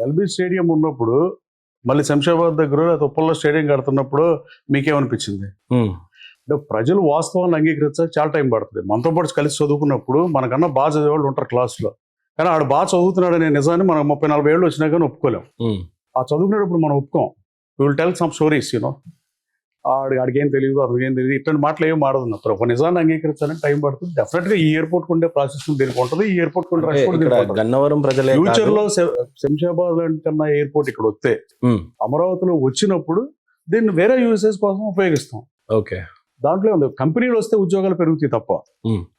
LB stadium ఉన్నప్పుడు మళ్ళీ శంషాబాద్ దగ్గర లేదా ఉప్పల్లో స్టేడియం కడుతున్నప్పుడు మీకేమనిపించింది? అంటే ప్రజలు వాస్తవాన్ని అంగీకరించడానికి చాలా టైం పడుతుంది. మనతో పాటు కలిసి చదువుకున్నప్పుడు మనకన్నా బాగా చదివేవాళ్ళు ఉంటారు క్లాసులో, కానీ ఆడు బాగా చదువుతున్నాడనే నిజాన్ని మనం 30-40 ఏళ్ళు వచ్చినా కానీ ఒప్పుకోలేం. ఆ చదువుకునేటప్పుడు మనం ఒప్పుకోం. విల్ టెల్ సమ్ స్టోరీస్ ఆడికి ఏం తెలియదు, అతనికి ఏం తెలియదు, ఇట్లాంటి మాటలు ఏం మాడదు. ఒక నిజాన్ని అంగీకరించాలని టైం పడుతుంది. డెఫినెట్ గా ఈ ఎయిర్పోర్ట్ ఉండే ప్రాసెస్ దీనికి ఉంటుంది, ఈ ఎయిర్పోర్ట్ గన్నవరం ప్రజలే ఫ్యూచర్ లో శంషాబాద్ కన్నా ఎయిర్పోర్ట్ ఇక్కడ వస్తే అమరావతిలో వచ్చినప్పుడు దీన్ని వేరే యూసేజ్ కోసం ఉపయోగిస్తాం. ఓకే, దాంట్లో ఉంది కంపెనీలు వస్తే ఉద్యోగాలు పెరుగుతాయి తప్ప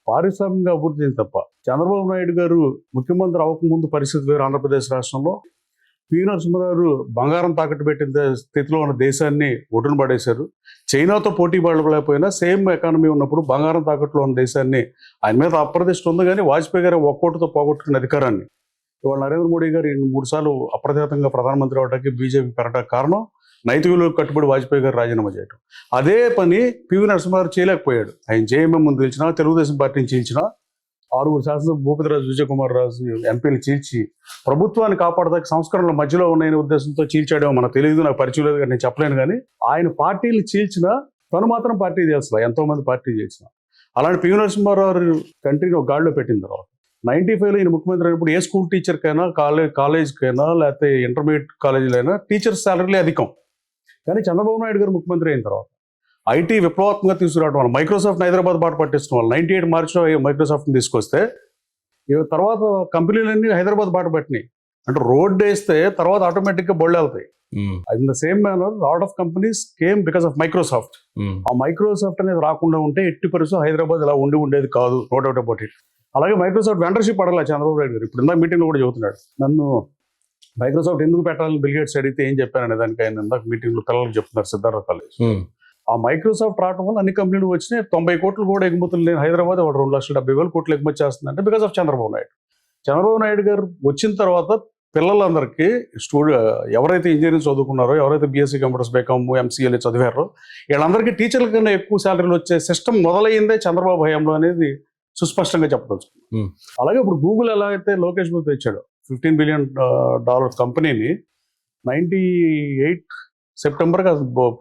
పారిశ్రామిక అభివృద్ధి తప్ప. చంద్రబాబు నాయుడు గారు ముఖ్యమంత్రి అవ్వకముందు పరిస్థితి వేరు. ఆంధ్రప్రదేశ్ రాష్ట్రంలో పి నరసింహారావు బంగారం తాకట్టు పెట్టిన స్థితిలో ఉన్న దేశాన్ని ఒడ్డున పడేశారు. చైనాతో పోటీ పడలేకపోయినా సేమ్ ఎకానమీ ఉన్నప్పుడు బంగారం తాకట్టులో ఉన్న దేశాన్ని ఆయన మీద అప్రతిష్ట ఉంది. కానీ వాజ్పేయి గారు ఒక్కోటితో పోగొట్టుకున్న అధికారాన్ని ఇవాళ నరేంద్ర మోడీ గారు 3 సార్లు అప్రతిహతంగా ప్రధానమంత్రి అవడానికి బీజేపీ పెరగడానికి కారణం నైతిక విలువలకు కట్టుబడి వాజ్పేయి గారు రాజీనామా చేయడం. అదే పని పివి నరసింహారావు చేయలేకపోయాడు. ఆయన జేఎంఎం ముందు గెలిచినా, తెలుగుదేశం పార్టీని చీల్చినా, 6 శాసనసభ భూపతిరాజు విజయకుమార్ రాజు ఎంపీలు చీల్చి ప్రభుత్వాన్ని కాపాడదాకా సంస్కరణల మధ్యలో ఉన్నాయనే ఉద్దేశంతో చీల్చాడేమో మనకు తెలియదు, నాకు పరిచయం లేదు, కానీ నేను చెప్పలేను. కానీ ఆయన పార్టీలు చీల్చినా తను మాత్రం పార్టీ చేస్తా, ఎంతో మంది పార్టీ చేసిన. అలాంటి పివి నరసింహారావు కంట్రీని ఒక గాడిలో పెట్టిన తర్వాత 95లో ఈయన ముఖ్యమంత్రి అయినప్పుడు ఏ స్కూల్ టీచర్కైనా, కాలేజ్కైనా, లేకపోతే ఇంటర్మీడియట్ కాలేజీలో అయినా టీచర్స్ శాలరీలే అధికం. కానీ చంద్రబాబు నాయుడు గారు ముఖ్యమంత్రి అయిన తర్వాత ఐటీ విప్లవాత్మకంగా తీసుకురావడం వల్ల, మైక్రోసాఫ్ట్ హైదరాబాద్ బాట పట్టించడం వల్ల 98 మార్చిలో మైక్రోసాఫ్ట్ని తీసుకొస్తే తర్వాత కంపెనీలన్నీ హైదరాబాద్ బాట పట్టినాయి. అంటే రోడ్డు వేస్తే తర్వాత ఆటోమేటిక్గా బొళ్ళు వెళ్తాయి. In the same manner lot of companies came because of Microsoft. ఆ మైక్రోసాఫ్ట్ అనేది రాకుండా ఉంటే ఎట్టి పరిస్థితుల్లో హైదరాబాద్ ఇలా ఉండేది కాదు, నో డౌట్ అబౌట్ ఇట్. అలాగే మైక్రోసాఫ్ట్ వెండర్షిప్ అడగల చంద్రబాబు నాయుడు గారు. ఇప్పుడు ఇందా మీటింగ్లో కూడా చెబుతున్నాడు, నన్ను మైక్రోసాఫ్ట్ ఎందుకు పెట్టాలని బిల్ గేట్స్ అడిగితే ఏం చెప్పాననే దానికి ఆయన ఇందాక మీటింగ్లో పిల్లలకు చెప్తున్నారు సిద్ధార్థ కాలేజ్. ఆ మైక్రోసాఫ్ట్ రావడం వల్ల అన్ని కంపెనీలు వచ్చినాయి. 90 కోట్లు కూడా ఎగుమతులు లేని హైదరాబాద్ 2,70,000 కోట్లు ఎగుమతి చేస్తుందంటే బికాస్ ఆఫ్ చంద్రబాబు నాయుడు. చంద్రబాబు నాయుడు గారు వచ్చిన తర్వాత పిల్లలందరికీ ఎవరైతే ఇంజనీరింగ్ చదువుకున్నారో, ఎవరైతే బీఎస్సీ కంప్యూటర్స్, బీకామ్, ఎంసీఏలు చదివారో వీళ్ళందరికీ టీచర్ల కన్నా ఎక్కువ శాలరీలు వచ్చే సిస్టమ్ మొదలైందే చంద్రబాబు హయాంలో అనేది సుస్పష్టంగా చెప్పదలుచుకున్నాం. అలాగే ఇప్పుడు గూగుల్ ఎలా అయితే లోకేష్ బాబు తెచ్చాడు $15 బిలియన్ కంపెనీని 98 సెప్టెంబర్గా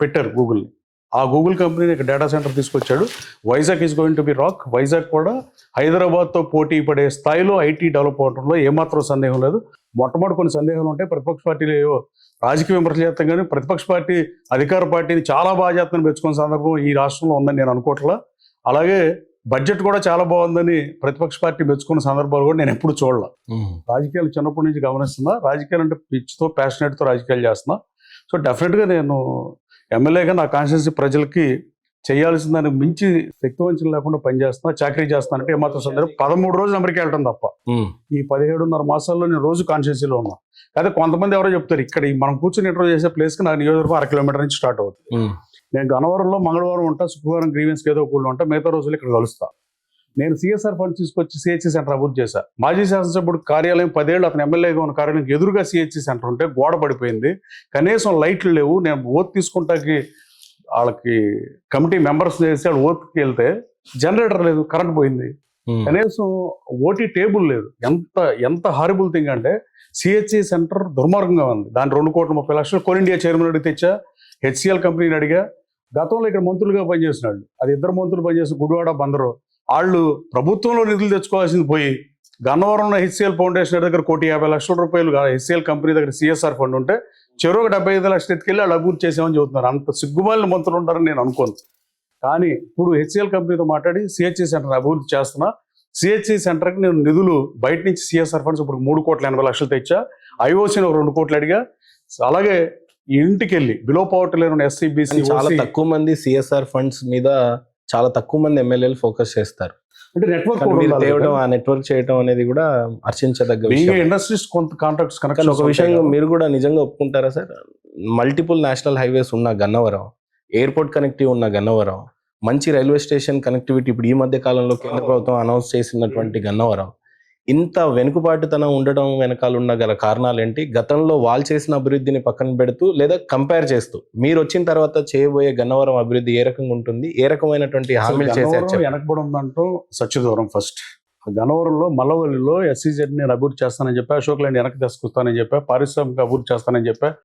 పెట్టారు గూగుల్ని. ఆ గూగుల్ కంపెనీని ఇక్కడ డేటా సెంటర్ తీసుకొచ్చాడు. Vizag is going to be rock. Vizag కూడా హైదరాబాద్తో పోటీ పడే స్థాయిలో ఐటీ డెవలప్ అవడంలో ఏమాత్రం సందేహం లేదు. మొట్టమొదటి కొన్ని సందేహాలు ఉంటాయి. ప్రతిపక్ష పార్టీలు రాజకీయ విమర్శలు చేస్తాం, కానీ ప్రతిపక్ష పార్టీ అధికార పార్టీని చాలా బాగా చేస్తాను మెచ్చుకున్న సందర్భం ఈ రాష్ట్రంలో ఉందని నేను అనుకోవట్లా. అలాగే బడ్జెట్ కూడా చాలా బాగుందని ప్రతిపక్ష పార్టీ మెచ్చుకున్న సందర్భాలు కూడా నేను ఎప్పుడు చూడలే. రాజకీయాలు చిన్నప్పటి నుంచి గమనిస్తున్నా. రాజకీయాలు అంటే పిచ్చితో, ప్యాషనేట్తో రాజకీయాలు చేస్తున్నా. సో డెఫినెట్గా నేను ఎమ్మెల్యేగా నా కాన్స్టిట్యూన్సీ ప్రజలకి చేయాల్సిన దానికి మించి శక్తివంచన లేకుండా పనిచేస్తున్నా, చాకరీ చేస్తాను. అంటే ఏమాత్రం సందర్భం 13 రోజులు అమెరికా వెళ్ళటం తప్ప ఈ 17.5 మాసాల్లో నేను రోజు కాన్స్టిట్యూన్సీలో ఉన్నా. అయితే కొంతమంది ఎవరో చెప్తారు, ఇక్కడ మనం కూర్చొని ఇంటర్వ్యూ చేసే ప్లేస్కి నాకు నియోజకవర్గం 1 కిలోమీటర్ నుంచి స్టార్ట్ అవుతుంది. నేను గన్నవరంలో మంగళవారం ఉంటా, శుక్రవారం గ్రీవెన్స్ ఏదో ఒకళ్ళు ఉంటా, మిగతా రోజులు ఇక్కడ కలుస్తా. నేను సిఎస్ఆర్ ఫండ్ తీసుకొచ్చి సిహెచ్సి సెంటర్ అభివృద్ధి చేశాను. మాజీ శాసనసభ్యుడు కార్యాలయం 10 ఏళ్ళు అతను ఎమ్మెల్యేగా ఉన్న కార్యాలయం ఎదురుగా సిహెచ్సి సెంటర్ ఉంటే గోడ పడిపోయింది, కనీసం లైట్లు లేవు. నేను ఓత్ తీసుకుంటాకి వాళ్ళకి కమిటీ మెంబర్స్ చేసి వాళ్ళు ఓత్కి వెళ్తే జనరేటర్ లేదు, కరెంట్ పోయింది, కనీసం ఓటీ టేబుల్ లేదు. ఎంత హారిబుల్ థింగ్ అంటే సిహెచ్సి సెంటర్ దుర్మార్గంగా ఉంది. దాని 2,30,00,000 కోల్ ఇండియా చైర్మన్ అడిగి తెచ్చా, హెచ్సిఎల్ కంపెనీని అడిగా. గతంలో ఇక్కడ మంత్రులుగా పనిచేసిన వాళ్ళు, అది 2 మంత్రులు పనిచేసిన గుడివాడ బందరు, వాళ్ళు ప్రభుత్వంలో నిధులు తెచ్చుకోవాల్సింది పోయి గన్నవరం హెచ్సిఎల్ ఫౌండేషన్ దగ్గర ₹1,50,00,000 హెచ్సిఎల్ కంపెనీ దగ్గర సిఎస్ఆర్ ఫండ్ ఉంటే చెరువుకు 75 లక్షలు ఎత్తుకెళ్ళి వాళ్ళు అభివృద్ధి చేసామని చెబుతున్నారు. అంత సిగ్గుమాలిన మంత్రులు ఉంటారని నేను అనుకోను. కానీ ఇప్పుడు హెచ్సిఎల్ కంపెనీతో మాట్లాడి సిహెచ్సి సెంటర్ అభివృద్ధి చేస్తున్నా. సిహెచ్సి సెంటర్కి నేను నిధులు బయట నుంచి సిఎస్ఆర్ ఫండ్స్ ఇప్పుడు ₹3,80,00,000 తెచ్చా. ఐఓసీని 2 కోట్లు అడిగా. అలాగే ఇంటికి వెళ్ళి బిలో పవర్టీ లేని ఎస్సీ, బీసీ, చాలా తక్కువ మంది సిఎస్ఆర్ ఫండ్స్ మీద చాలా తక్కువ మంది ఎమ్మెల్యేలు ఫోకస్ చేస్తారు. అంటే నెట్వర్క్ ఆ నెట్వర్క్ చేయడం అనేది కూడా హర్షించదగ్గ ఇండస్ట్రీస్ కొంత కాంట్రాక్ట్స్ కనుక. ఒక విషయం మీరు కూడా నిజంగా ఒప్పుకుంటారా సార్, మల్టిపుల్ నేషనల్ హైవేస్ ఉన్న గన్నవరం, ఎయిర్పోర్ట్ కనెక్టివ్ ఉన్న గన్నవరం, మంచి రైల్వే స్టేషన్ కనెక్టివిటీ ఇప్పుడు ఈ మధ్య కాలంలో కేంద్ర ప్రభుత్వం అనౌన్స్ చేసినటువంటి గన్నవరం, ఇంత వెనుకబాటుతనం ఉండడం వెనకాల ఉన్న గల కారణాలు ఏంటి? గతంలో వాళ్ళు చేసిన అభివృద్ధిని పక్కన పెడుతూ లేదా కంపేర్ చేస్తూ మీరు వచ్చిన తర్వాత చేయబోయే గన్నవరం అభివృద్ధి ఏ రకంగా ఉంటుంది, ఏ రకమైనటువంటి హామీలు చేశారు? వెనకబడి ఉందంటూ సత్యదూరం ఫస్ట్ గన్నవరంలో మల్లవల్లిలో SEZ నేను అభివృద్ధి చేస్తానని చెప్పా, అశోక్ ల్యాండ్ వెనక్కి తీసుకొస్తానని చెప్పా, పారిశ్రామిక అభివృద్ధి చేస్తానని చెప్పా,